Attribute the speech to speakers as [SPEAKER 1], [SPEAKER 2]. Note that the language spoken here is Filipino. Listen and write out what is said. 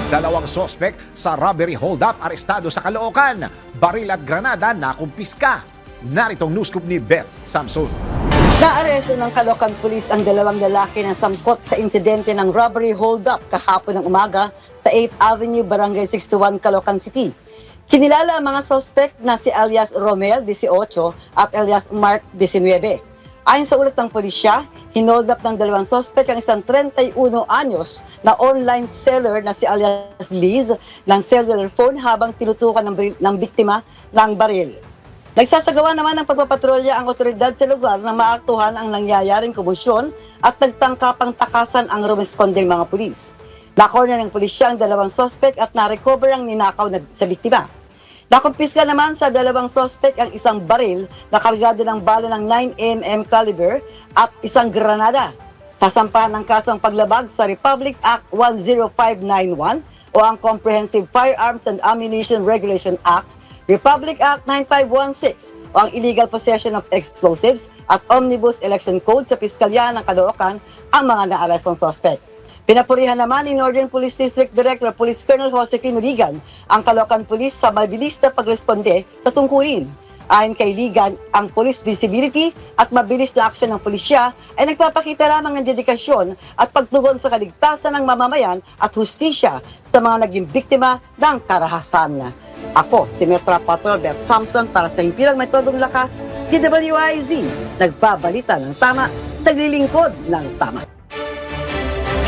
[SPEAKER 1] Dalawang sospek sa robbery hold-up arestado sa Caloocan. Baril at granada nakumpiska. Naritong news scoop ni Beth Samson.
[SPEAKER 2] Naaresto ng Caloocan Police ang dalawang lalaki na sangkot sa insidente ng robbery hold-up kahapon ng umaga sa 8th Avenue, Barangay 61, Caloocan City. Kinilala ang mga suspect na si alias Romel, 18, at alias Mark, 19. Ayon sa ulat ng pulisya, hinold up ng dalawang suspect ang isang 31 anyos na online seller na si alias Liz ng cellular phone habang tinutukan ng biktima ng baril. Nagsasagawa naman ng pagpapatrolya ang otoridad sa lugar na maaktuhan ang nangyayaring komosyon at nagtangkapang takasan ang rumespondeng mga pulis. Nakorna ng pulisya ang dalawang suspect at narecover ang ninakaw sa biktima. Nakumpiska naman sa dalawang suspect ang isang baril na kargado ng bala ng 9mm caliber at isang granada. Sasampahan ng kasong paglabag sa Republic Act 10591 o ang Comprehensive Firearms and Ammunition Regulation Act, Republic Act 9516 o ang Illegal Possession of Explosives at Omnibus Election Code sa Piskalya ng Caloocan ang mga naarestong suspect. Pinapurihan naman ni Northern Police District Director Police Colonel Jose Ligan ang Caloocan Police sa mabilis na pagresponde sa tungkulin. Ayon kay Ligan, ang police visibility at mabilis na aksyon ng pulisya ay nagpapakita lamang ng dedikasyon at pagtugon sa kaligtasan ng mamamayan at hustisya sa mga naging biktima ng karahasan. Ako, si Metra Patrol Beth Samson para sa Himpilang Metodong Lakas, DWIZ, nagbabalita ng tama, naglilingkod ng tama.